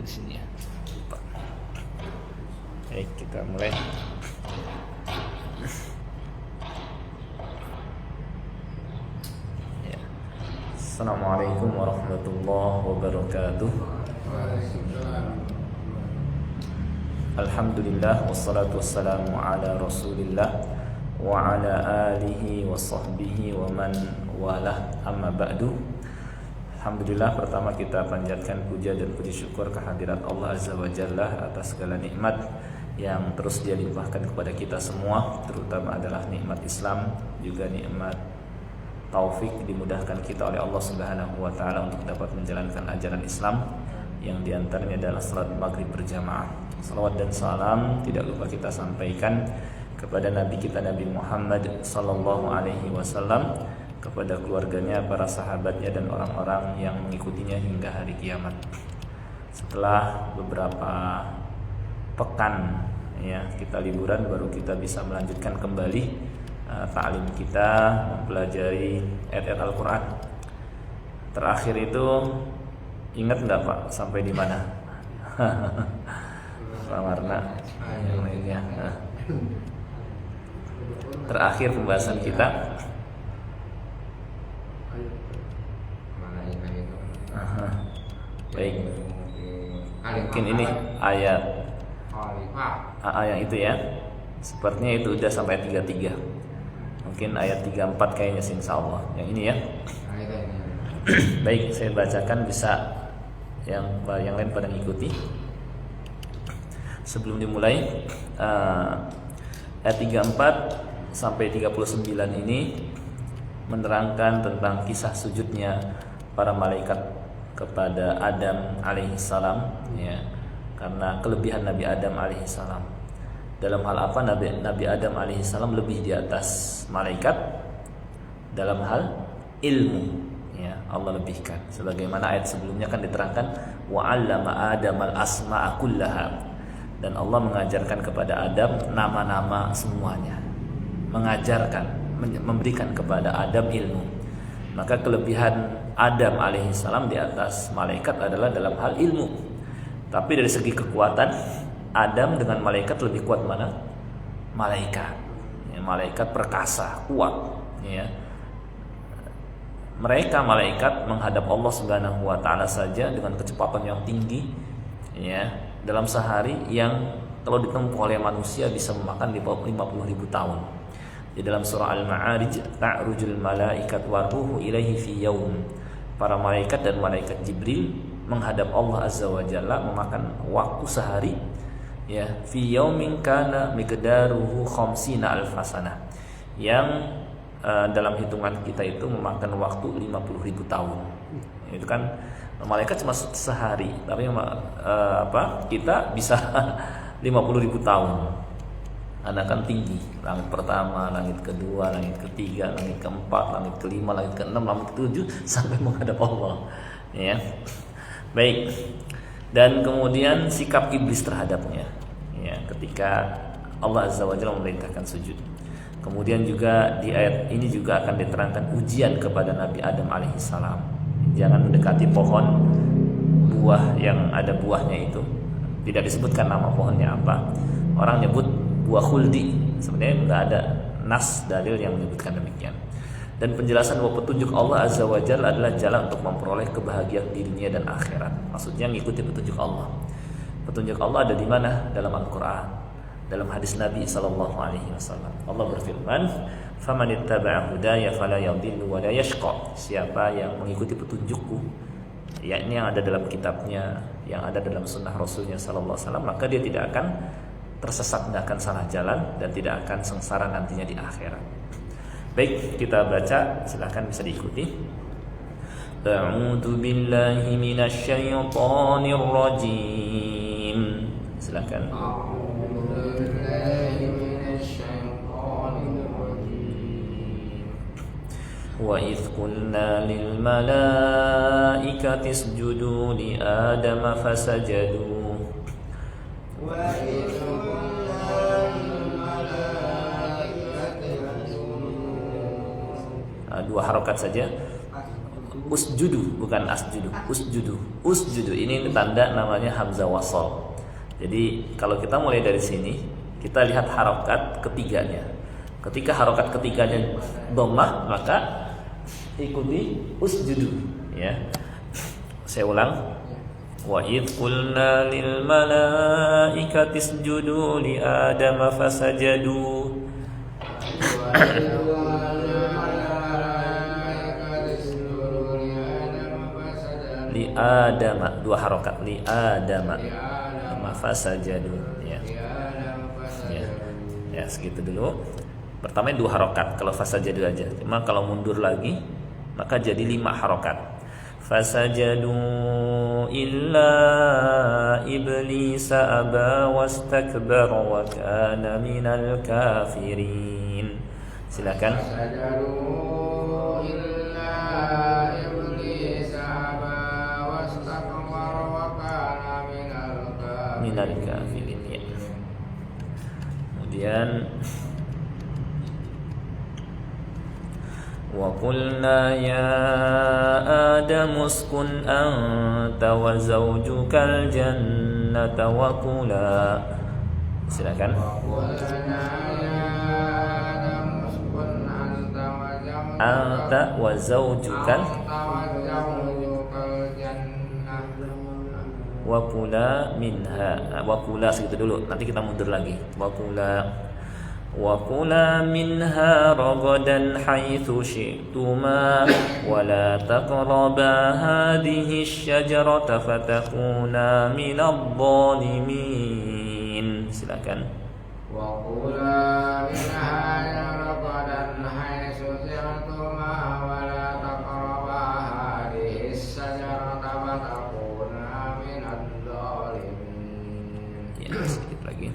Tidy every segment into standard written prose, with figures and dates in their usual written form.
di sini ya. Lupa. Baik, kita mulai. Ya. Assalamualaikum warahmatullahi wabarakatuh. Alhamdulillah wassalatu wassalamu ala Rasulillah wa ala alihi wa sahbihi wa man walah, amma ba'du. Alhamdulillah, pertama kita panjatkan puja dan puji syukur kehadirat Allah Azza wa Jalla atas segala nikmat yang terus Dia limpahkan kepada kita semua, terutama adalah nikmat Islam, juga nikmat taufik dimudahkan kita oleh Allah Subhanahu wa taala untuk dapat menjalankan ajaran Islam yang diantaranya adalah salat maghrib berjamaah. Salawat dan salam tidak lupa kita sampaikan kepada Nabi kita Nabi Muhammad sallallahu alaihi wasallam, kepada keluarganya, para sahabatnya, dan orang-orang yang mengikutinya hingga hari kiamat. Setelah beberapa pekan ya kita liburan, baru kita bisa melanjutkan kembali ta'lim kita, mempelajari ayat-ayat Al-Quran. Terakhir itu ingat nggak Pak sampai di mana? Pak Warna yang lainnya. Terakhir pembahasan kita baik, mungkin ini ayat yang itu ya, sepertinya itu udah sampai 33, mungkin ayat 34 kayaknya sih, insya Allah yang ini ya. Baik, saya bacakan, bisa yang lain pada ngikuti. Sebelum dimulai, ayat 34 sampai 39 ini menerangkan tentang kisah sujudnya para malaikat kepada Adam alaihissalam ya, karena kelebihan Nabi Adam alaihissalam. Dalam hal apa Nabi Adam alaihissalam lebih di atas malaikat? Dalam hal ilmu ya, Allah lebihkan. Sebagaimana ayat sebelumnya kan diterangkan wa 'allama Adamal asma'a kullaha, dan Allah mengajarkan kepada Adam nama-nama semuanya, mengajarkan, memberikan kepada Adam ilmu. Maka kelebihan Adam alaihissalam di atas malaikat adalah dalam hal ilmu. Tapi dari segi kekuatan, Adam dengan malaikat lebih kuat mana? Malaikat ya, malaikat perkasa, kuat ya. Mereka malaikat menghadap Allah Subhanahu wa taala saja dengan kecepatan yang tinggi ya, dalam sehari yang kalau ditempuh oleh manusia bisa memakan di bawah 50.000 tahun. Di dalam surah Al-Ma'arij, ta'rujul malaikat wa ruhu ilaihi fi yaum. Para malaikat dan malaikat Jibril menghadap Allah Azza wa Jalla memakan waktu sehari ya, fi yaumin kana miqdaruhu khamsina alfasana, yang dalam hitungan kita itu memakan waktu 50.000 tahun. Itu kan malaikat cuma sehari, tapi kita bisa 50.000 tahun. Karena kan tinggi, langit pertama, langit kedua, langit ketiga, langit keempat, langit kelima, langit keenam, langit ketujuh, sampai menghadap Allah ya. Baik, dan kemudian sikap iblis terhadapnya ya, ketika Allah Azza wa Jalla memerintahkan sujud. Kemudian juga di ayat ini juga akan diterangkan ujian kepada Nabi Adam alaihissalam. Jangan mendekati pohon buah yang ada buahnya itu. Tidak disebutkan nama pohonnya apa. Orang nyebut buah khuldi, sebenarnya nggak ada nas dalil yang menyebutkan demikian. Dan penjelasan bahwa petunjuk Allah Azza wa Jalla adalah jalan untuk memperoleh kebahagiaan di dunia dan akhirat. Maksudnya ngikuti petunjuk Allah. Petunjuk Allah ada di mana? Dalam Al-Quran, dalam hadis Nabi sallallahu alaihi wasallam. Allah berfirman, "Faman ittaba'a hudaya fala yadhillu wa la yashqa." Siapa yang mengikuti petunjukku, yakni yang ada dalam kitabnya, yang ada dalam sunnah Rasulnya sallallahu alaihi wasallam, maka dia tidak akan tersesat, tidak akan salah jalan, dan tidak akan sengsara nantinya di akhirat. Baik, kita baca, silakan bisa diikuti. A'udzu billahi minasyaitonir rajim. Silakan. Wa idz qulna lil malaikati isjudu li adama fasajadu. Dua harokat saja. usjudu, bukan asjudu, usjudu. Ini tanda namanya hamzah wasal. Jadi kalau kita mulai dari sini, kita lihat harokat ketiganya. Ketika harokat ketiganya dhammah, maka ikuti usjudu, ya. Saya ulang. Wa idh qulna lil malaikati isjudu li adama fasajadu. Li adama, dua harokat, li adama fasajadu, ya. Ya, segitu dulu. Pertama dua harokat kalau fasajadu aja. Cuma kalau mundur lagi maka jadi 5 harokat. Fasajadu illa iblisa aba wastakbara wa kana minal kafirin. Silakan. Fasajadu illa iblisa aba wastakbara wa kana minal kafirin. Ya. Kemudian وَقُلْنَا يَا آدَمُ اسْكُنْ أَنْتَ وَزَوْجُكَ الْجَنَّةَ وَكُلَا. Silakan. Anta wa zawjukan wa kula minha. Wa kula segitu dulu. Nanti kita mundur lagi. وَكُلَا مِنْهَا رَغَدًا حَيْثُ شِئْتُمَا وَلَا تَقْرَبَا هَذِهِ الشَّجَرَةَ فَتَكُونَا مِنَ الظَّالِمِينَ. Silakan. وَكُلَا مِنْهَا رَغَدًا حَيْثُ شِئْتُمَا وَلَا تَقْرَبَا هَذِهِ الشَّجَرَةَ فَتَكُونَا مِنَ الظَّالِمِينَ. Ya, sedikit lagi.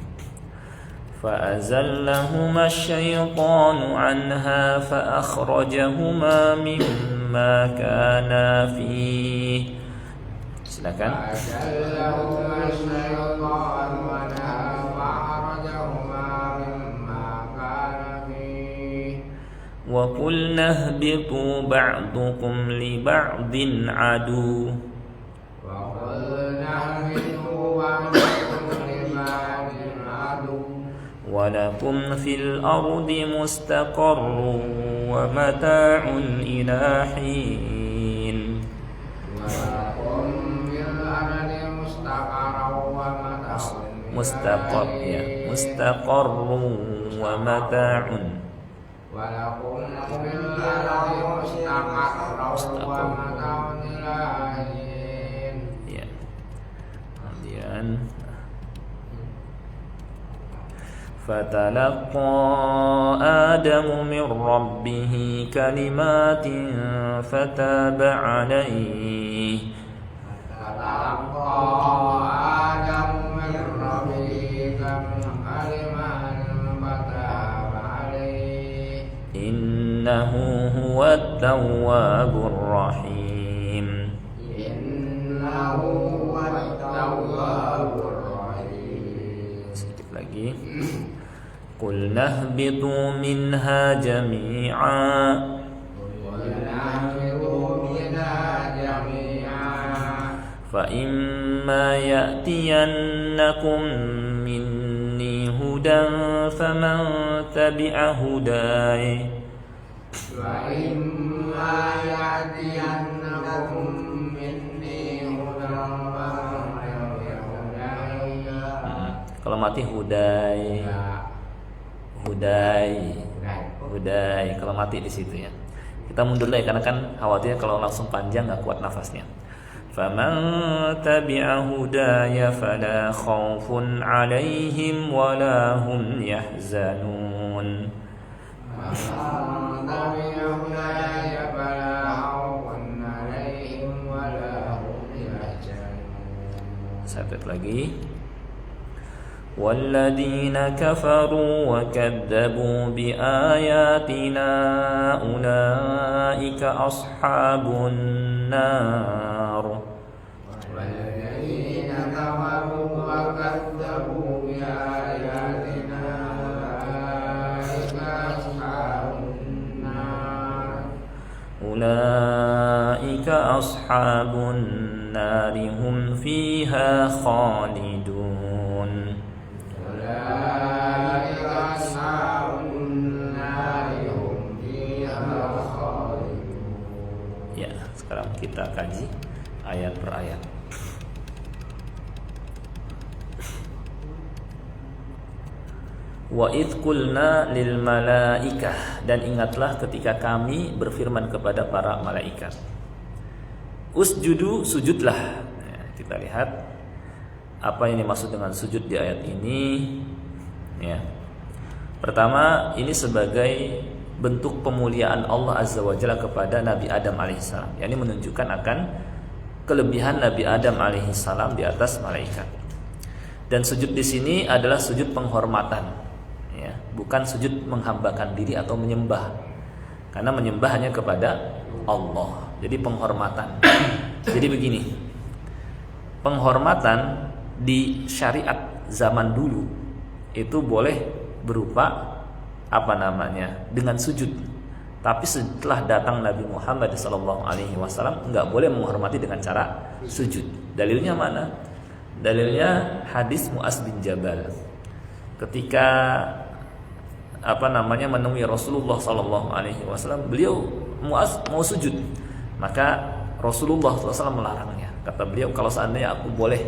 فأزلهما الشيطان عنها فأخرجهما مما كانا فيه. Silakan. فأزلهما الشيطان عنها فأخرجهما مما كانا فيه وقلنا اهبطوا بعضكم لبعض عدو. وَلَكُمْ فِي الْأَرْضِ مُسْتَقَرٌّ وَمَتَاعٌ إِلَى حِينٍ. مستقر ya, مستقر ومتاع. وَلَكُمْ فِي الْأَرْضِ مُسْتَقَرٌّ وَمَتَاعٌ إِلَى حِينٍ. Ya. Kemudian فَتَلَقَّى آدَمُ مِنْ رَبِّهِ كَلِمَاتٍ فَتَابَ عَلَيْهِ. فَتَلَقَّى آدَمُ مِنْ رَبِّهِ كَلِمَاتٍ فَتَابَ عَلَيْهِ إِنَّهُ هُوَ التَّوَّابُ الرَّحِيمُ. إِنَّهُ هُوَ التَّوَّابُ الرَّحِيمُ. Sedikit lagi. قُلْنَا اهْبِطُوا مِنْهَا جَمِيعًا فَإِمَّا يَأْتِيَنَّكُمْ مِنِّي هُدًى فَمَنْ تَبِعَ هُدَايَ Kalau mati hudai, kalau mati di situ ya. Kita mundur lagi karena kan khawatirnya kalau langsung panjang nggak kuat nafasnya. Faman tabi'a hudaya fala khaufun 'alaihim wala hum yahzanun. Satu lagi. وَالَّذِينَ كَفَرُوا وَكَذَّبُوا بِآيَاتِنَا أُولَئِكَ أَصْحَابُ النَّارِ. وَالَّذِينَ كَفَرُوا وَكَذَّبُوا بِآيَاتِنَا أُولَئِكَ fiha khalidun. Ya, sekarang kita kaji ayat per ayat. Wa idh qulna lil malaikah, dan ingatlah ketika kami berfirman kepada para malaikat, usjudu, sujudlah. Ya, kita lihat apa yang dimaksud dengan sujud di ayat ini. Ya. Pertama, ini sebagai bentuk pemuliaan Allah Azza wa Jalla kepada Nabi Adam alaihissalam, yakni menunjukkan akan kelebihan Nabi Adam alaihissalam di atas malaikat. Dan sujud di sini adalah sujud penghormatan. Bukan sujud menghambakan diri atau menyembah, karena menyembah hanya kepada Allah. Jadi penghormatan. Jadi begini, penghormatan di syariat zaman dulu itu boleh berupa dengan sujud. Tapi setelah datang Nabi Muhammad SAW, nggak boleh menghormati dengan cara sujud. Dalilnya mana? Dalilnya hadis Mu'adz bin Jabal. Ketika menemui Rasulullah SAW, beliau Mu'adz mau sujud, maka Rasulullah SAW melarangnya. Kata beliau, kalau seandainya aku boleh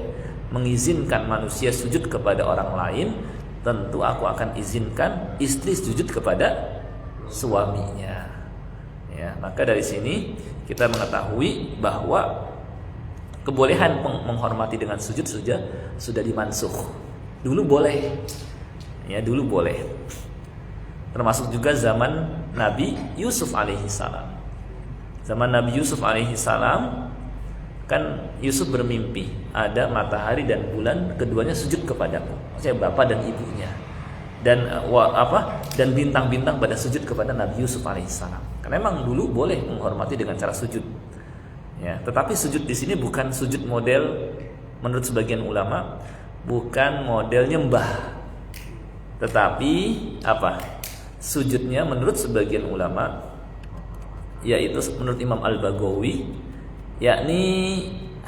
mengizinkan manusia sujud kepada orang lain, tentu aku akan izinkan istri sujud kepada suaminya. Ya, maka dari sini kita mengetahui bahwa kebolehan menghormati dengan sujud sudah dimansukh. Dulu boleh, ya dulu boleh. Termasuk juga zaman Nabi Yusuf alaihissalam. Zaman Nabi Yusuf alaihissalam, kan Yusuf bermimpi ada matahari dan bulan, keduanya sujud kepadaku, maksudnya bapak dan ibunya, dan dan bintang-bintang pada sujud kepada Nabi Yusuf alaihissalam. Karena memang dulu boleh menghormati dengan cara sujud. Ya, tetapi sujud di sini bukan sujud model, menurut sebagian ulama, bukan model nyembah, tetapi sujudnya menurut sebagian ulama, yaitu menurut Imam Al-Baghawi, yakni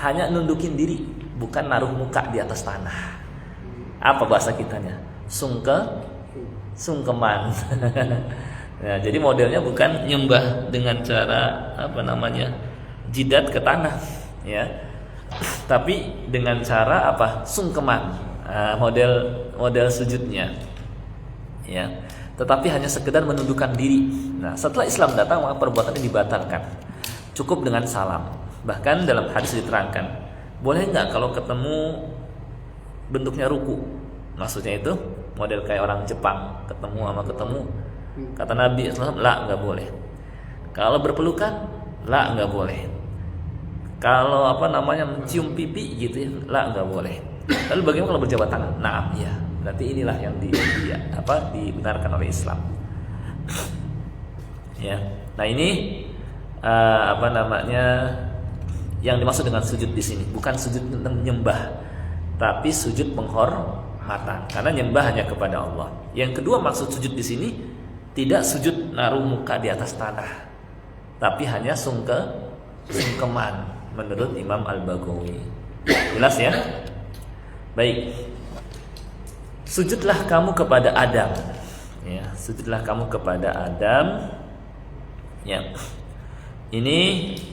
hanya nundukin diri, bukan naruh muka di atas tanah. Apa bahasa kitanya? Sungkeman. Nah, jadi modelnya bukan nyembah dengan cara jidat ke tanah, ya, tapi dengan cara sungkeman. Model sujudnya, ya. Tetapi hanya sekedar menundukkan diri. Nah, setelah Islam datang, maka perbuatan ini dibatalkan. Cukup dengan salam. Bahkan dalam hadis diterangkan, boleh nggak kalau ketemu bentuknya ruku? Maksudnya itu model kayak orang Jepang, ketemu. Kata Nabi SAW, la, nggak boleh. Kalau berpelukan, la, nggak boleh. Kalau mencium pipi gitu ya, la, nggak boleh. Lalu bagaimana kalau berjabat tangan? Naam, ya. Berarti inilah yang dibenarkan oleh Islam. Ya. Nah, ini yang dimaksud dengan sujud di sini bukan sujud tentang menyembah, tapi sujud penghormatan. Karena nyembah hanya kepada Allah. Yang kedua, maksud sujud di sini tidak sujud naruh muka di atas tanah, tapi hanya sungkeman menurut Imam Al-Baghawi. Jelas ya? Baik. Sujudlah kamu kepada Adam. Ya, sujudlah kamu kepada Adam. Ya. Ini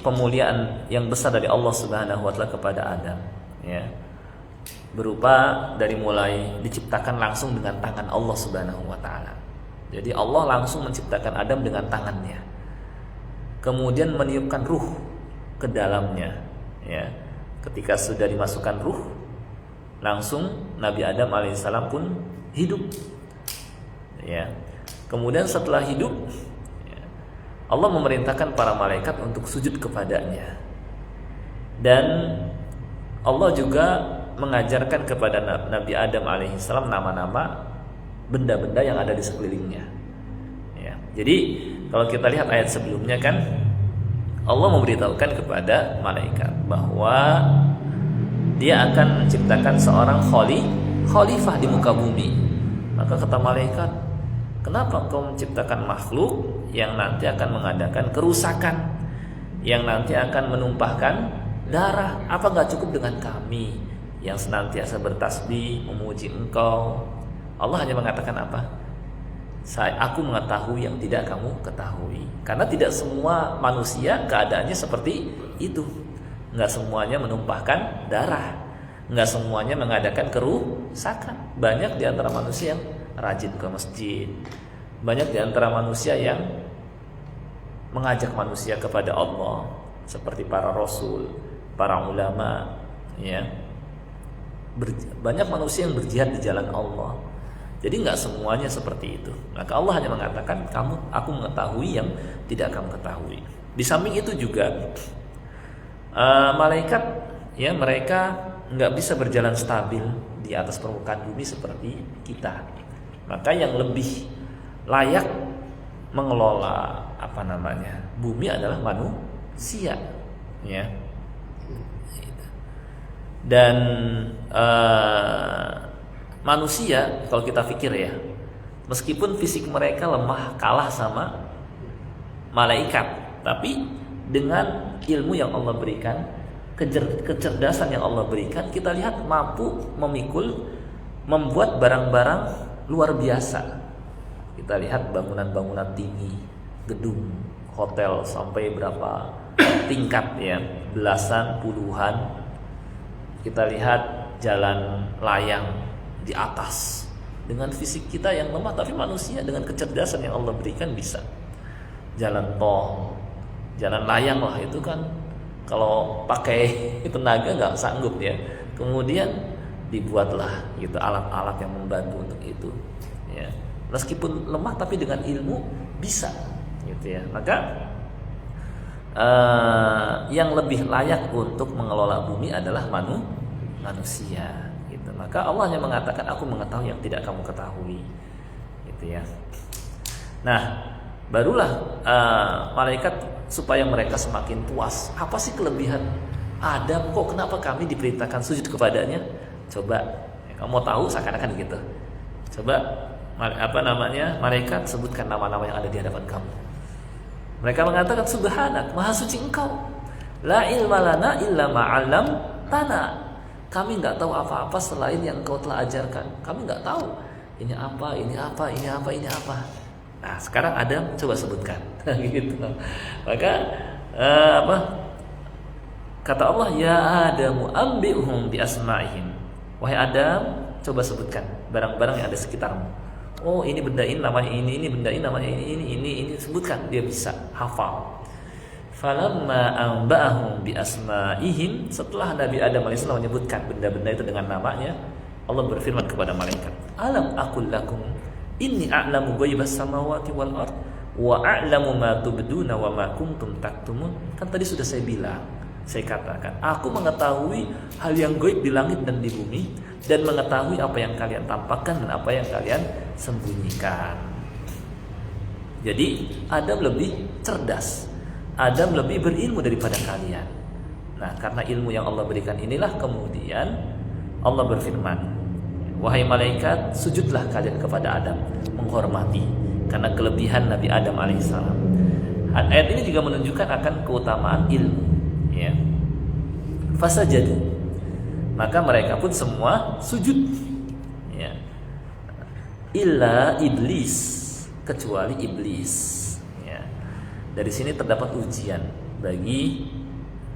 pemuliaan yang besar dari Allah Subhanahu wa taala kepada Adam, ya. Berupa dari mulai diciptakan langsung dengan tangan Allah Subhanahu wa taala. Jadi Allah langsung menciptakan Adam dengan tangannya. Kemudian meniupkan ruh ke dalamnya, ya. Ketika sudah dimasukkan ruh, langsung Nabi Adam alaihissalam pun hidup, ya. Kemudian setelah hidup, ya, Allah memerintahkan para malaikat untuk sujud kepadanya. Dan Allah juga mengajarkan kepada Nabi Adam alaihissalam nama-nama benda-benda yang ada di sekelilingnya, ya. Jadi kalau kita lihat ayat sebelumnya, kan Allah memberitahukan kepada malaikat bahwa Dia akan menciptakan seorang khalifah di muka bumi. Maka kata malaikat, kenapa engkau menciptakan makhluk yang nanti akan mengadakan kerusakan, yang nanti akan menumpahkan darah? Apa gak cukup dengan kami yang senantiasa bertasbih, memuji Engkau. Allah hanya mengatakan apa? Aku mengetahui yang tidak kamu ketahui. Karena tidak semua manusia keadaannya seperti itu. Enggak semuanya menumpahkan darah, enggak semuanya mengadakan kerusakan. Banyak di antara manusia yang rajin ke masjid. Banyak di antara manusia yang mengajak manusia kepada Allah, seperti para rasul, para ulama, ya. Banyak manusia yang berjihad di jalan Allah. Jadi nggak semuanya seperti itu. Maka Allah hanya mengatakan aku mengetahui yang tidak kamu ketahui. Di samping itu juga malaikat, ya, mereka nggak bisa berjalan stabil di atas permukaan bumi seperti kita. Maka yang lebih layak mengelola bumi adalah manusia, ya. Dan manusia, kalau kita pikir ya, meskipun fisik mereka lemah, kalah sama malaikat, tapi dengan ilmu yang Allah berikan, kecerdasan yang Allah berikan, kita lihat mampu memikul, membuat barang-barang luar biasa. Kita lihat bangunan-bangunan tinggi, gedung, hotel sampai berapa tingkat, ya, belasan, puluhan. Kita lihat jalan layang di atas dengan fisik kita yang lemah, tapi manusia dengan kecerdasan yang Allah berikan bisa. Jalan tol, jalan layang lah, itu kan kalau pakai tenaga nggak sanggup, ya. Kemudian dibuatlah gitu alat-alat yang membantu untuk itu, ya. Meskipun lemah tapi dengan ilmu bisa, gitu ya. Maka yang lebih layak untuk mengelola bumi adalah manusia, gitu. Maka Allah hanya mengatakan aku mengetahui yang tidak kamu ketahui, gitu ya. Nah, barulah malaikat supaya mereka semakin puas. Apa sih kelebihan Adam, kok kenapa kami diperintahkan sujud kepadanya? Coba, ya, kamu mau tahu seakan-akan gitu. Coba malaikat sebutkan nama-nama yang ada di hadapan kamu. Mereka mengatakan subhanak, maha suci engkau. La ilma lana illa ma'alam tanah. Kami nggak tahu apa-apa selain yang engkau telah ajarkan. Kami nggak tahu ini apa, ini apa, ini apa, ini apa. Nah, sekarang Adam coba sebutkan. Gitu. Maka kata Allah, ya Adamu ambi'hum bi asma'ihim. Wahai Adam, coba sebutkan barang-barang yang ada sekitarmu. Oh, ini benda ini namanya ini benda ini namanya ini, sebutkan. Dia bisa hafal. Falamma anba'ahum bi asma'ihim, setelah Nabi Adam alaihissalam menyebutkan benda-benda itu dengan namanya, Allah berfirman kepada malaikat, alam aqul lakum inni a'lamu ghaibas samawati wal ard wa a'lamu ma tubduna wa ma kuntum taktumun. Kan tadi sudah saya bilang, saya katakan, aku mengetahui hal yang gaib di langit dan di bumi, dan mengetahui apa yang kalian tampakkan dan apa yang kalian sembunyikan. Jadi Adam lebih cerdas, Adam lebih berilmu daripada kalian. Nah, karena ilmu yang Allah berikan inilah kemudian Allah berfirman, wahai malaikat, sujudlah kalian kepada Adam, menghormati karena kelebihan Nabi Adam alaihissalam. Ayat ini juga menunjukkan akan keutamaan ilmu, ya. Fasajadu, maka mereka pun semua sujud, ya. Illa iblis, kecuali iblis, ya. Dari sini terdapat ujian bagi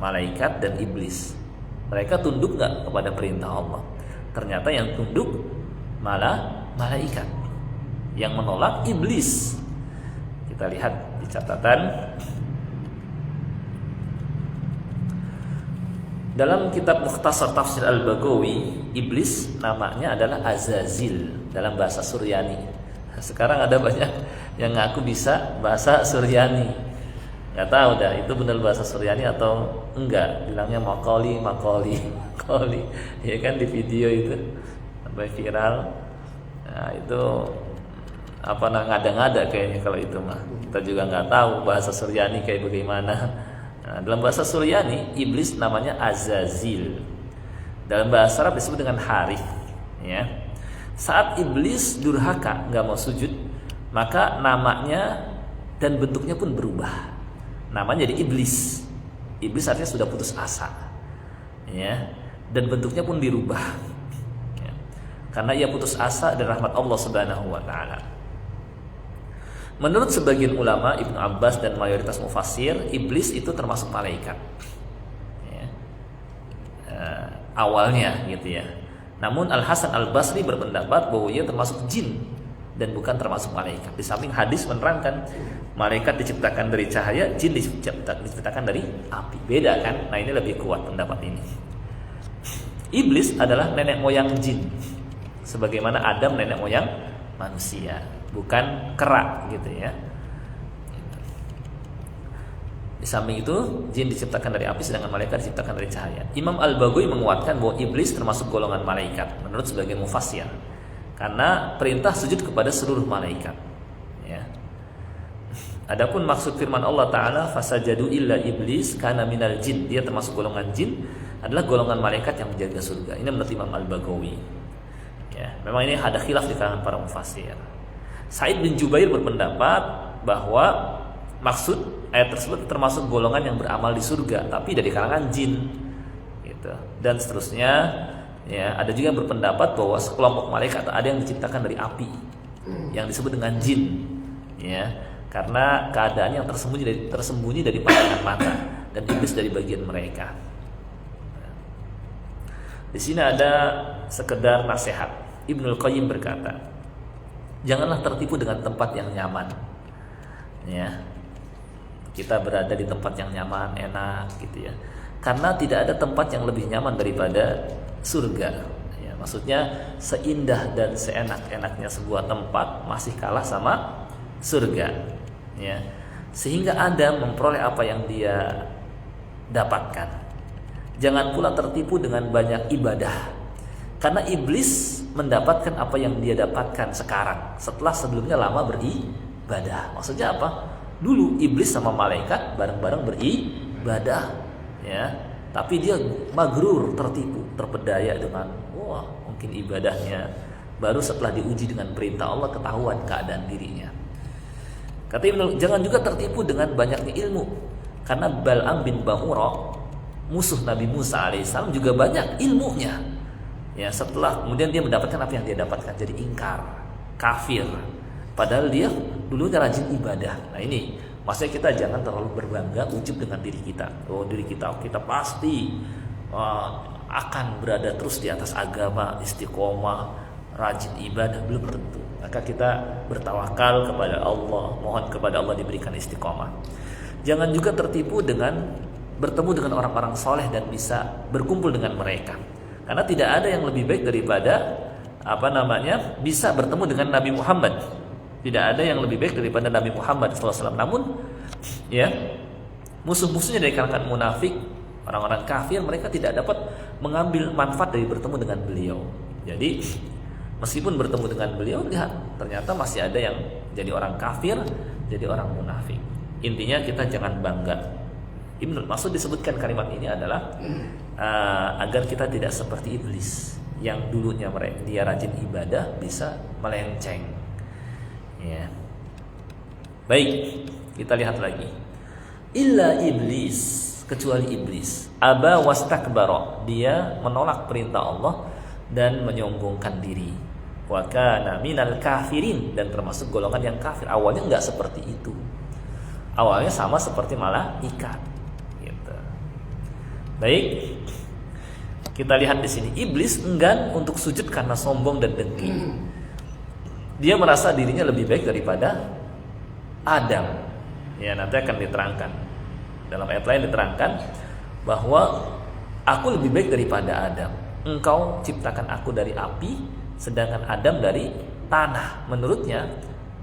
malaikat dan iblis. Mereka tunduk nggak kepada perintah Allah? Ternyata yang tunduk malah malaikat, yang menolak iblis. Kita lihat di catatan dalam kitab Mukhtasar Tafsir Al-Baghawi, iblis namanya adalah Azazil dalam bahasa Suryani. Sekarang ada banyak yang ngaku bisa bahasa Suryani. Nggak tahu dah itu benar bahasa Suryani atau enggak. Bilangnya makoli. Ya kan, di video itu sampai viral. Nah, itu ngada-ngada kayaknya kalau itu mah. Kita juga nggak tahu bahasa Suryani kayak bagaimana. Nah, dalam bahasa Suryani, iblis namanya Azazil. Dalam bahasa Arab disebut dengan Harith, ya. Saat iblis durhaka, nggak mau sujud, maka namanya dan bentuknya pun berubah. Namanya jadi iblis. Iblis artinya sudah putus asa, ya. dan bentuknya pun dirubah, ya. Karena ia putus asa dari rahmat Allah Subhanahu wa taala. Menurut sebagian ulama, Ibnu Abbas dan mayoritas mufassir, iblis itu termasuk malaikat, ya. Awalnya gitu ya. Namun Al Hasan Al Basri berpendapat bahwa ia termasuk jin dan bukan termasuk malaikat. Di samping hadis menerangkan malaikat diciptakan dari cahaya, jin diciptakan dari api. Beda kan? Nah, ini lebih kuat pendapat ini. Iblis adalah nenek moyang jin, sebagaimana Adam nenek moyang manusia, bukan kera gitu ya. Di samping itu, jin diciptakan dari api, sedangkan malaikat diciptakan dari cahaya. Imam Al-Baghawi menguatkan bahwa iblis termasuk golongan malaikat menurut sebagian mufassir, karena perintah sujud kepada seluruh malaikat, ya. Adapun maksud firman Allah Ta'ala, fasajadu illa iblis kana minal jin, dia termasuk golongan jin, adalah golongan malaikat yang menjaga surga. Ini menurut Imam Al-Baghawi, ya. Memang ini ada khilaf di kalangan para mufassir. Sa'id bin Jubair berpendapat bahwa maksud ayat tersebut termasuk golongan yang beramal di surga, tapi dari kalangan jin, gitu. Dan seterusnya, ya. Ada juga yang berpendapat bahwa sekelompok malaikat ada yang diciptakan dari api, yang disebut dengan jin, ya. Karena keadaan yang tersembunyi dari pandangan mata, dan iblis dari bagian mereka. Di sini ada sekedar nasihat. Ibnul Qayyim berkata, janganlah tertipu dengan tempat yang nyaman, ya. Kita berada di tempat yang nyaman, enak gitu ya. Karena tidak ada tempat yang lebih nyaman daripada surga, ya. Maksudnya seindah dan seenak-enaknya sebuah tempat masih kalah sama surga, ya. Sehingga Adam memperoleh apa yang dia dapatkan. Jangan pula tertipu dengan banyak ibadah, karena iblis mendapatkan apa yang dia dapatkan sekarang setelah sebelumnya lama beribadah. Maksudnya apa? Dulu iblis sama malaikat bareng-bareng beribadah, ya. Tapi dia magrur, tertipu, terpedaya dengan mungkin ibadahnya. Baru setelah diuji dengan perintah Allah ketahuan keadaan dirinya. Kata Ibnu, jangan juga tertipu dengan banyaknya ilmu, karena Bal'am bin Ba'ura, musuh Nabi Musa alaihissalam, juga banyak ilmunya. Ya, setelah kemudian dia mendapatkan apa yang dia dapatkan, jadi ingkar, kafir. Padahal dia dulunya rajin ibadah. Nah ini, maksudnya kita jangan terlalu berbangga, ujub dengan diri kita. Kita pasti akan berada terus di atas agama, istiqomah, rajin ibadah, belum tentu. Maka kita bertawakal kepada Allah, mohon kepada Allah diberikan istiqomah. Jangan juga tertipu dengan bertemu dengan orang-orang soleh dan bisa berkumpul dengan mereka. Karena tidak ada yang lebih baik daripada bisa bertemu dengan Nabi Muhammad. Tidak ada yang lebih baik daripada Nabi Muhammad SAW. Namun, ya, musuh-musuhnya dari kalangan munafik, orang-orang kafir, mereka tidak dapat mengambil manfaat dari bertemu dengan beliau. Jadi, meskipun bertemu dengan beliau, lihat, ternyata masih ada yang jadi orang kafir, jadi orang munafik. Intinya kita jangan bangga. Maksud disebutkan kalimat ini adalah agar kita tidak seperti iblis yang dulunya dia rajin ibadah bisa melenceng. Ya. Baik, kita lihat lagi. Illa iblis, kecuali iblis. Aba wastakbara, dia menolak perintah Allah dan menyombongkan diri. Wa kana minal kafirin, dan termasuk golongan yang kafir. Awalnya enggak seperti itu. Awalnya sama seperti malaikat. Gitu. Baik. Kita lihat di sini, iblis enggan untuk sujud karena sombong dan dengki. Dia merasa dirinya lebih baik daripada Adam. Ya, nanti akan diterangkan. Dalam ayat lain diterangkan bahwa aku lebih baik daripada Adam. Engkau ciptakan aku dari api, sedangkan Adam dari tanah. Menurutnya,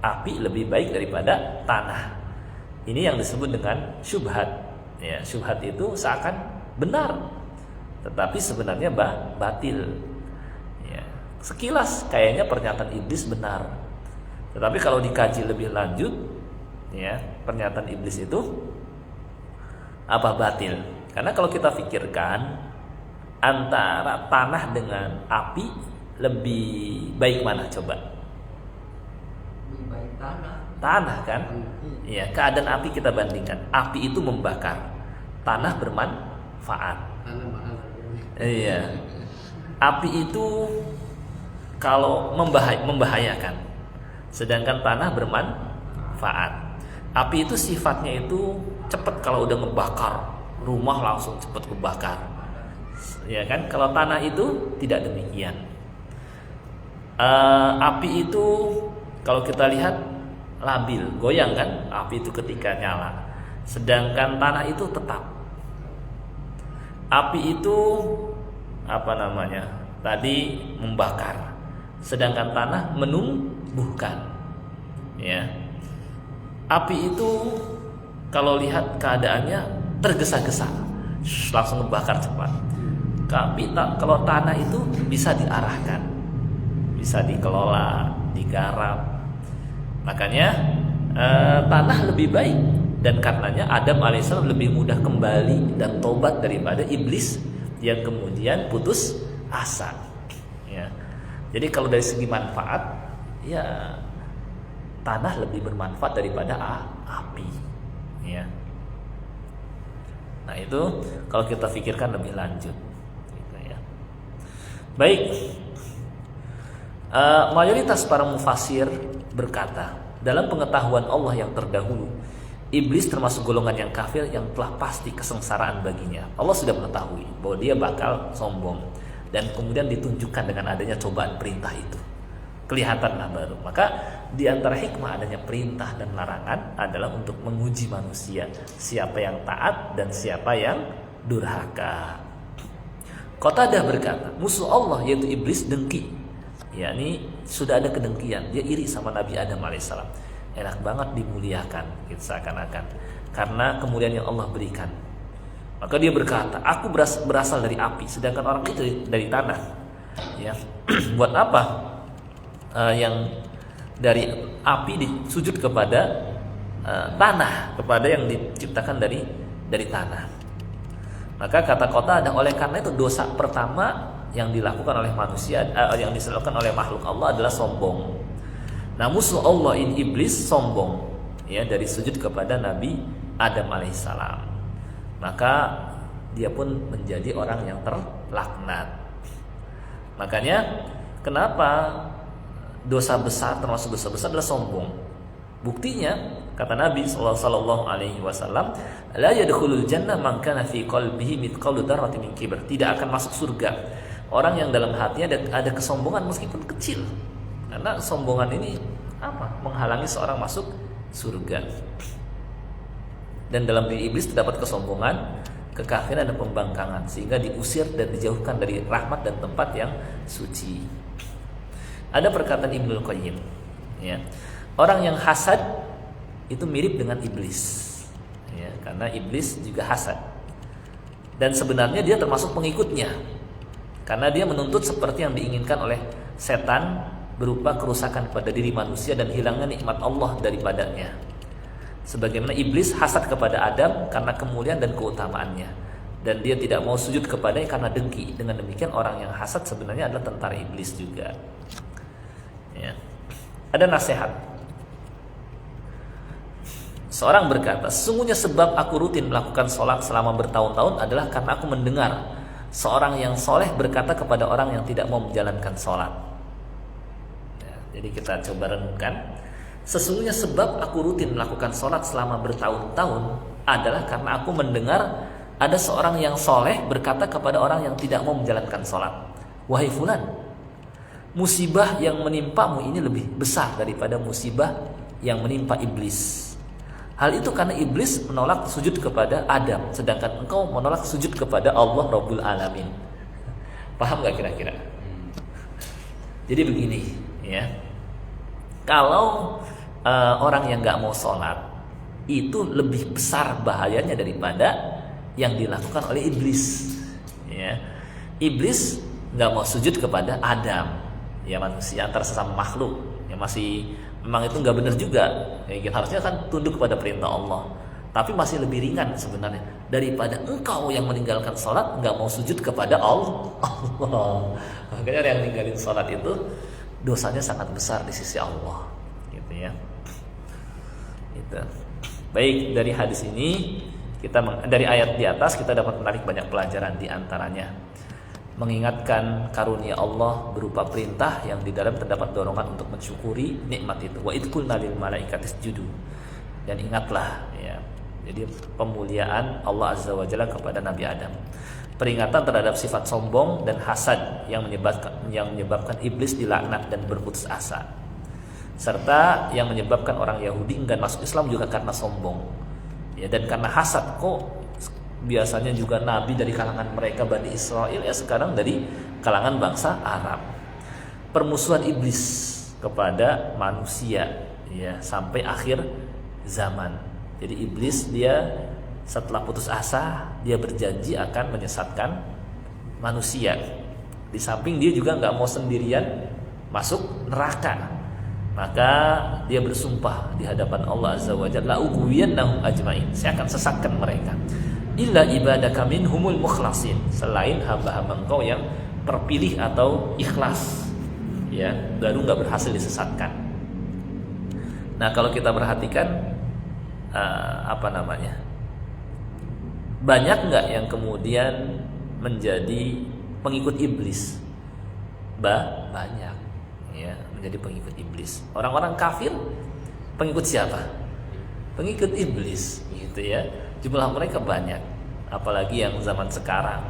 api lebih baik daripada tanah. Ini yang disebut dengan syubhat. Ya, syubhat itu seakan benar, tetapi sebenarnya batil. Sekilas kayaknya pernyataan iblis benar, tetapi kalau dikaji lebih lanjut, ya, pernyataan iblis itu batil. Karena kalau kita pikirkan antara tanah dengan api, lebih baik mana coba? Lebih baik tanah. Tanah kan? Ya, keadaan api kita bandingkan. Api itu membakar, tanah bermanfaat. Tanah mahal. Iya. Api itu kalau membahayakan, sedangkan tanah bermanfaat. Api itu sifatnya itu cepat, kalau udah ngebakar rumah langsung cepat kebakar. Ya kan? Kalau tanah itu tidak demikian. Api itu kalau kita lihat labil, goyang kan? Api itu ketika nyala. Sedangkan tanah itu tetap. Api itu tadi membakar, sedangkan tanah menumbuhkan. Ya. Api itu kalau lihat keadaannya tergesa-gesa, langsung membakar cepat. Tapi kalau tanah itu bisa diarahkan, bisa dikelola, digarap. Makanya tanah lebih baik, dan karenanya Adam alaihissalam lebih mudah kembali dan tobat daripada iblis yang kemudian putus asa. Ya. Jadi kalau dari segi manfaat, ya tanah lebih bermanfaat daripada api. Ya. Nah itu kalau kita pikirkan lebih lanjut. Gitu ya. Baik. Mayoritas para mufasir berkata, dalam pengetahuan Allah yang terdahulu, iblis termasuk golongan yang kafir yang telah pasti kesengsaraan baginya. Allah sudah mengetahui bahwa dia bakal sombong, dan kemudian ditunjukkan dengan adanya cobaan perintah itu. Kelihatanlah baru. Maka di antara hikmah adanya perintah dan larangan adalah untuk menguji manusia, siapa yang taat dan siapa yang durhaka. Qatadah berkata, musuh Allah yaitu iblis dengki, yakni sudah ada kedengkian, dia iri sama Nabi Adam alaihissalam. Enak banget dimuliakan, gitu, seakan-akan karena kemuliaan yang Allah berikan. Maka dia berkata, aku berasal dari api, sedangkan orang itu dari tanah. Ya, buat apa yang dari api disujud kepada tanah, kepada yang diciptakan dari tanah? Maka kata Qatadah, oleh karena itu dosa pertama yang dilakukan oleh manusia, yang dilakukan oleh makhluk Allah adalah sombong. Nah, musuh Allah ini iblis sombong, ya, dari sujud kepada Nabi Adam alaihissalam. Maka dia pun menjadi orang yang terlaknat. Makanya kenapa dosa besar, termasuk dosa besar adalah sombong? Buktinya kata Nabi sallallahu alaihi wasallam, la yadkhulul jannah man kana fi qalbihi mithqalu dzarratin min kibr. Tidak akan masuk surga orang yang dalam hatinya ada kesombongan meskipun kecil. Karena sombongan ini menghalangi seorang masuk surga. Dan dalam diri iblis terdapat kesombongan, kekafiran dan pembangkangan, sehingga diusir dan dijauhkan dari rahmat dan tempat yang suci. Ada perkataan Ibnul Qayyim, ya, orang yang hasad itu mirip dengan iblis, ya, karena iblis juga hasad. Dan sebenarnya dia termasuk pengikutnya, karena dia menuntut seperti yang diinginkan oleh setan, berupa kerusakan pada diri manusia dan hilangnya nikmat Allah daripadanya. Sebagaimana iblis hasad kepada Adam karena kemuliaan dan keutamaannya, dan dia tidak mau sujud kepadanya karena dengki. Dengan demikian orang yang hasad sebenarnya adalah tentara iblis juga. Ya. Ada nasihat. Seorang berkata, sesungguhnya sebab aku rutin melakukan sholat selama bertahun-tahun adalah karena aku mendengar seorang yang soleh berkata kepada orang yang tidak mau menjalankan sholat. Ya, jadi kita coba renungkan. Sesungguhnya sebab aku rutin melakukan sholat selama bertahun-tahun adalah karena aku mendengar ada seorang yang soleh berkata kepada orang yang tidak mau menjalankan sholat, wahai fulan, musibah yang menimpamu ini lebih besar daripada musibah yang menimpa iblis. Hal itu karena iblis menolak sujud kepada Adam, sedangkan engkau menolak sujud kepada Allah Rabbul Alamin. Paham gak kira-kira? Jadi begini, ya, kalau orang yang gak mau sholat itu lebih besar bahayanya daripada yang dilakukan oleh iblis, ya. Iblis gak mau sujud kepada Adam, ya, manusia antara sesama makhluk yang masih memang itu nggak benar juga, ya, kita harusnya kan tunduk kepada perintah Allah, tapi masih lebih ringan sebenarnya daripada engkau yang meninggalkan sholat nggak mau sujud kepada Allah. Makanya yang ninggalin sholat itu dosanya sangat besar di sisi Allah, gitu ya. Gitu. Baik, dari hadis ini dari ayat di atas kita dapat menarik banyak pelajaran, di antaranya mengingatkan karunia Allah berupa perintah yang di dalam terdapat dorongan untuk mensyukuri nikmat itu. Wa idh qulna lil malaikati isjudu. Dan ingatlah ya. Jadi pemuliaan Allah Azza wa Jalla kepada Nabi Adam. Peringatan terhadap sifat sombong dan hasad yang menyebabkan iblis dilaknat dan berputus asa. Serta yang menyebabkan orang Yahudi enggan masuk Islam juga karena sombong. Ya, dan karena hasad. Kok biasanya juga nabi dari kalangan mereka Bani Israel, ya sekarang dari kalangan bangsa Arab. Permusuhan iblis kepada manusia ya sampai akhir zaman. Jadi iblis dia setelah putus asa dia berjanji akan menyesatkan manusia. Di samping dia juga nggak mau sendirian masuk neraka. Maka dia bersumpah di hadapan Allah Azza wa Jalla, "Ughwiyannahum ajmain." Saya akan sesatkan mereka. Illa ibadaka minhumul mukhlasin, selain hamba-hamba Engkau yang terpilih atau ikhlas, ya, baru nggak berhasil disesatkan. Nah, kalau kita perhatikan banyak nggak yang kemudian menjadi pengikut iblis? Banyak, ya, menjadi pengikut iblis. Orang-orang kafir pengikut siapa? Pengikut iblis, gitu ya. Jumlah mereka banyak, apalagi yang zaman sekarang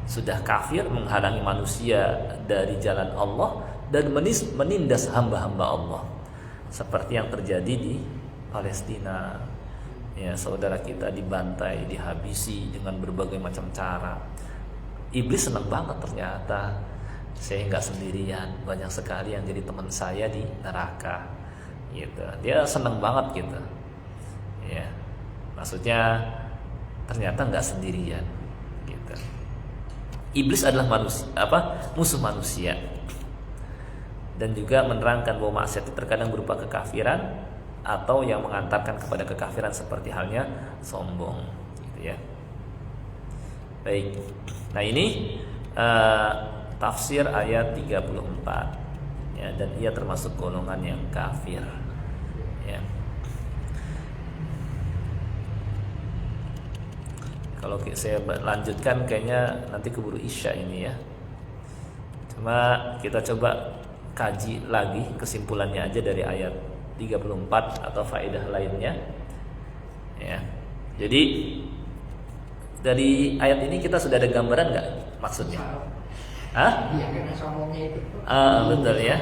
sudah kafir, menghalangi manusia dari jalan Allah dan menindas hamba-hamba Allah, seperti yang terjadi di Palestina. Ya, saudara kita dibantai, dihabisi dengan berbagai macam cara. Iblis senang banget ternyata. Saya nggak sendirian, banyak sekali yang jadi teman saya di neraka. Gitu. Dia senang banget gitu. Ya. Maksudnya ternyata nggak sendirian gitu. Iblis adalah musuh manusia. Dan juga menerangkan bahwa maksiat itu terkadang berupa kekafiran atau yang mengantarkan kepada kekafiran seperti halnya sombong gitu ya. Baik. Nah, ini tafsir ayat 34 ya, dan ia termasuk golongan yang kafir ya. Kalau saya lanjutkan kayaknya nanti keburu Isya ini ya. Cuma kita coba kaji lagi kesimpulannya aja dari ayat 34 atau faedah lainnya. Ya. Jadi dari ayat ini kita sudah ada gambaran nggak maksudnya? Hah? Iya, karena sombongnya itu. Betul ya.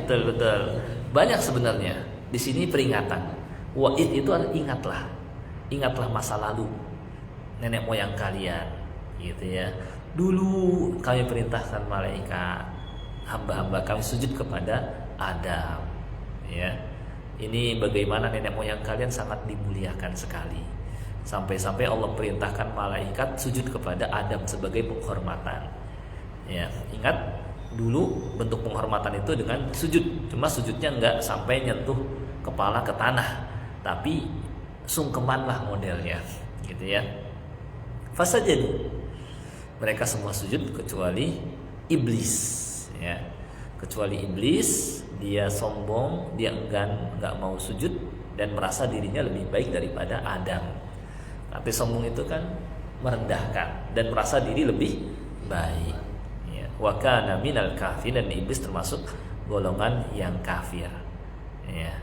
Betul. Banyak sebenarnya. Di sini peringatan. Wa'id itu ingatlah. Ingatlah masa lalu nenek moyang kalian, gitu ya. Dulu kami perintahkan malaikat, hamba-hamba kami sujud kepada Adam, ya. Ini bagaimana nenek moyang kalian sangat dimuliakan sekali. Sampai-sampai Allah perintahkan malaikat sujud kepada Adam sebagai penghormatan. Ya, ingat dulu bentuk penghormatan itu dengan sujud. Cuma sujudnya enggak sampai nyentuh kepala ke tanah, tapi sungkemanlah modelnya, gitu ya. Fasajadu, mereka semua sujud kecuali iblis, ya. Kecuali iblis, dia sombong, dia enggak mau sujud dan merasa dirinya lebih baik daripada Adam. Tapi sombong itu kan merendahkan dan merasa diri lebih baik. Ya. Wa kana minal kafirin, dan iblis termasuk golongan yang kafir. Ya.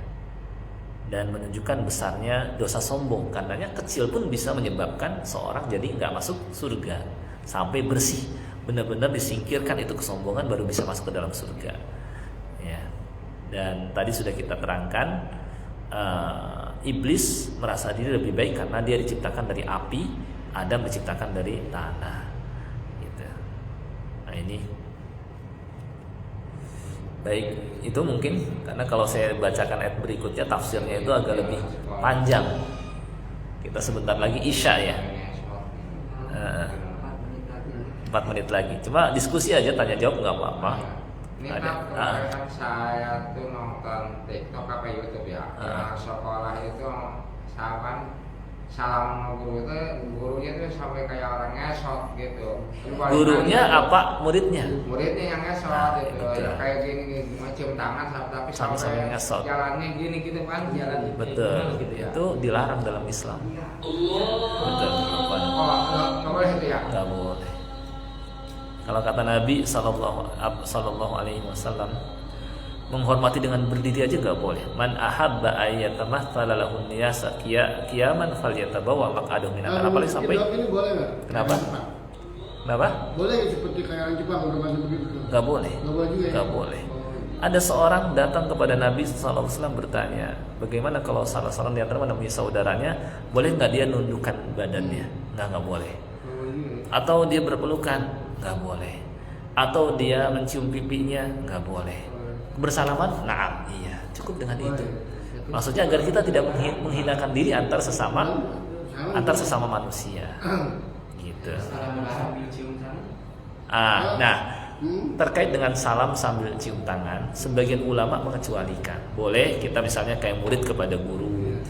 Dan menunjukkan besarnya dosa sombong, karenanya kecil pun bisa menyebabkan seorang jadi nggak masuk surga sampai bersih, benar-benar disingkirkan itu kesombongan baru bisa masuk ke dalam surga. Ya. Dan tadi sudah kita terangkan, iblis merasa diri lebih baik karena dia diciptakan dari api, Adam diciptakan dari tanah. Gitu. Nah ini. Baik, itu mungkin karena kalau saya bacakan ayat berikutnya tafsirnya itu agak lebih panjang. Kita sebentar lagi Isya ya. 4 menit lagi. Cuma diskusi aja, tanya jawab nggak apa-apa. Ini kan saya tuh nonton TikTok apa YouTube ya. Sekolah itu salam guru itu, gurunya tuh sampai kayak orang ngesot gitu. Gurunya apa muridnya? Muridnya yang ngesot gitu. Ya, kayak gini cium tangan tapi sampai ngesot. Jalannya gini gitu kan, jalan. Betul. Gitu ya. Itu dilarang dalam Islam. Betul. Nggak boleh itu ya? Nggak boleh. Kalau kata Nabi sallallahu alaihi wasallam, menghormati dengan berdiri aja nggak boleh. Man ahabba ayyatamathala lahu niyasa qiyaman falyatabawa maq'adahu minan nar. Apalagi sampai ini boleh nggak? Kenapa? Kenapa? Boleh nggak seperti kayak orang Jepang hormati begitu? Nggak boleh. Nggak boleh juga ya? Nggak boleh. Ada seorang datang kepada Nabi SAW bertanya, bagaimana kalau salah seorang di antara menemui saudaranya, boleh nggak dia nundukkan badannya? Nggak boleh. Atau dia berpelukan? Nggak boleh. Atau dia mencium pipinya? Nggak boleh. Bersalaman? Nah, iya, cukup dengan itu. Maksudnya agar kita tidak menghinakan diri antar sesama manusia. Gitu. Nah, terkait dengan salam sambil cium tangan, sebagian ulama mengecualikan. Boleh kita misalnya kayak murid kepada guru,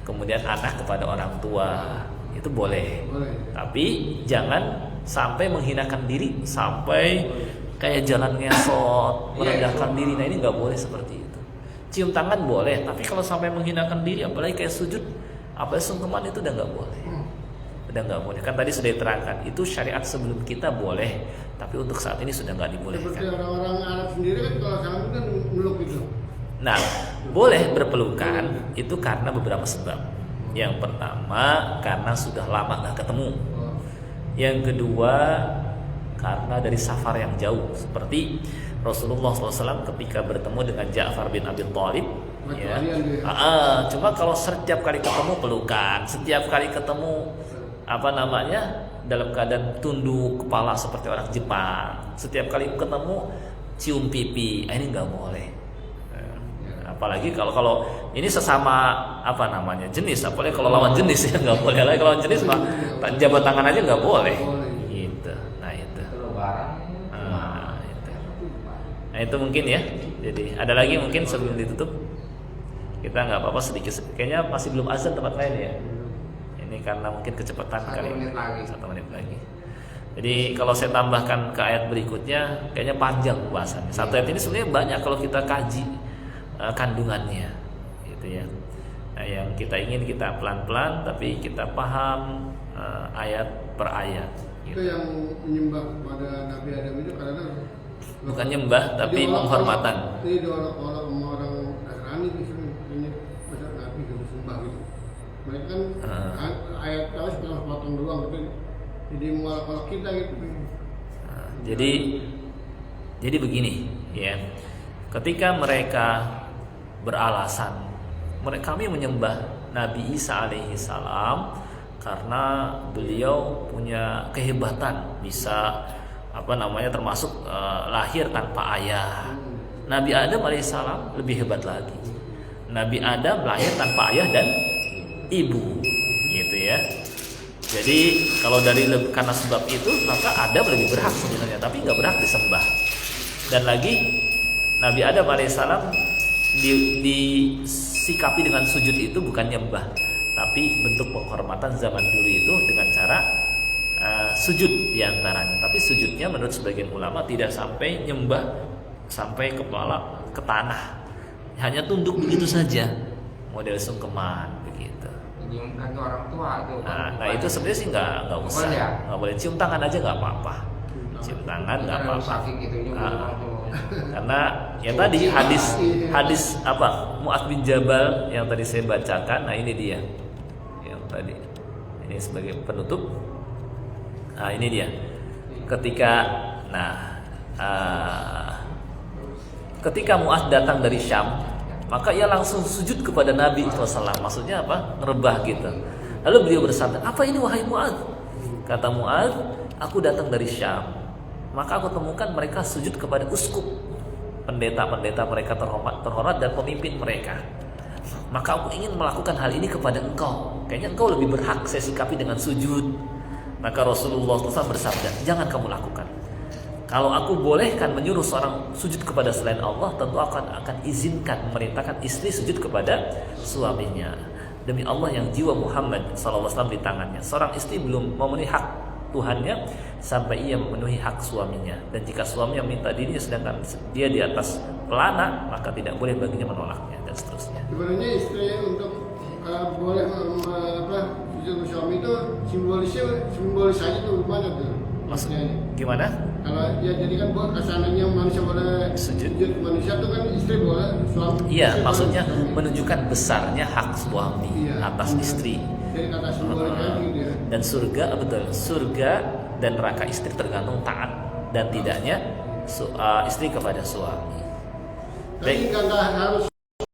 kemudian anak kepada orang tua, itu boleh. Tapi jangan sampai menghinakan diri, sampai kayak jalan ngesot, merendahkan diri. Nah, ini nggak boleh seperti itu. Cium tangan boleh, tapi kalau sampai menghinakan diri, apalagi kayak sujud, apalagi sungkeman, itu udah nggak boleh. Udah nggak boleh. Kan tadi sudah diterangkan, itu syariat sebelum kita boleh, tapi untuk saat ini sudah nggak dibolehkan. Seperti orang-orang Arab sendiri kan kalau salam kan meluk gitu. Nah, boleh berpelukan itu karena beberapa sebab. Yang pertama, karena sudah lama nggak ketemu. Yang kedua, karena dari safar yang jauh, seperti Rasulullah SAW ketika bertemu dengan Ja'far bin Abi Thalib, ya. Cuma kalau setiap kali ketemu pelukan, setiap kali ketemu dalam keadaan tunduk kepala seperti orang Jepang, setiap kali ketemu cium pipi, ini nggak boleh. Apalagi kalau ini sesama jenis, apalagi kalau lawan jenis ya nggak boleh. Lagi kalau lawan jenis mah jabat tangan aja nggak boleh. Gitu. Nah itu. Nah itu mungkin ya. Jadi ada lagi mungkin sebelum ditutup, kita nggak apa-apa sedikit. Kayaknya masih belum azan tempat lain ya. Ini karena mungkin kecepatan kali. 1 menit lagi. Jadi kalau saya tambahkan ke ayat berikutnya, kayaknya panjang pembahasannya. Satu ayat ini sebenarnya banyak kalau kita kaji kandungannya, gitu ya. Nah, yang kita ingin kita pelan-pelan, tapi kita paham ayat per ayat. Gitu. Itu yang menyembah kepada Nabi Adam itu karena bukan nyembah, tapi penghormatan. Ini diolok-olok sama orang Nasrani gitu, ini masa Nabi gitu sembah gitu. Mereka kan ayat tahu sekarang potong doang, tapi jadi mengolok-olok kita gitu. Jadi begini, ya. Ketika mereka beralasan kami menyembah Nabi Isa alaihi salam karena beliau punya kehebatan, bisa termasuk lahir tanpa ayah. Nabi Adam alaihissalam lebih hebat lagi. Nabi Adam lahir tanpa ayah dan ibu, gitu ya. Jadi kalau karena sebab itu, maka Adam lebih berhak sebenarnya, tapi nggak berhak disembah. Dan lagi Nabi Adam alaihissalam disikapi dengan sujud itu bukan nyembah, tapi bentuk penghormatan zaman dulu itu dengan cara sujud diantaranya. Tapi sujudnya menurut sebagian ulama tidak sampai nyembah, sampai kepala ke tanah, hanya tunduk begitu saja, model sungkeman begitu. Menyiumkan ke orang tua itu. Nah itu sebenarnya sih nggak usah, nggak boleh. Cium tangan aja nggak apa-apa. Cium tangan nggak apa-apa. Karena ya tadi hadis Mu'adz bin Jabal yang tadi saya bacakan. Nah ini dia yang tadi, ini sebagai penutup. Nah ini dia ketika Mu'adz datang dari Syam, maka ia langsung sujud kepada Nabi SAW. Maksudnya apa? Ngerebah gitu. Lalu beliau bersabda, apa ini wahai Mu'adz? Kata Mu'adz, aku datang dari Syam, maka aku temukan mereka sujud kepada uskup, pendeta-pendeta mereka terhormat dan pemimpin mereka. Maka aku ingin melakukan hal ini kepada engkau. Kayaknya engkau lebih berhak saya sikapi dengan sujud. Maka Rasulullah SAW bersabda, jangan kamu lakukan. Kalau aku bolehkan menyuruh seorang sujud kepada selain Allah, tentu akan izinkan memerintahkan istri sujud kepada suaminya. Demi Allah yang jiwa Muhammad SAW di tangannya, seorang istri belum memenuhi hak Tuhannya sampai ia memenuhi hak suaminya. Dan jika suaminya minta dirinya sedangkan dia di atas pelana, maka tidak boleh baginya menolaknya, dan seterusnya. Sebenarnya istri untuk boleh sujud suami itu simbolis aja tuh, gimana tuh? Maksudnya gimana? Kalau ya jadi kan buat kesananya manusia boleh Sujud. manusia tuh kan istri boleh suami. Iya, istri maksudnya boleh suami. menunjukkan besarnya hak suami Iya. atas istri. Jadi kata simboliknya gitu ya. Dan surga, betul, surga dan neraka istri tergantung taat dan tidaknya istri kepada suami. Tapi nggak harus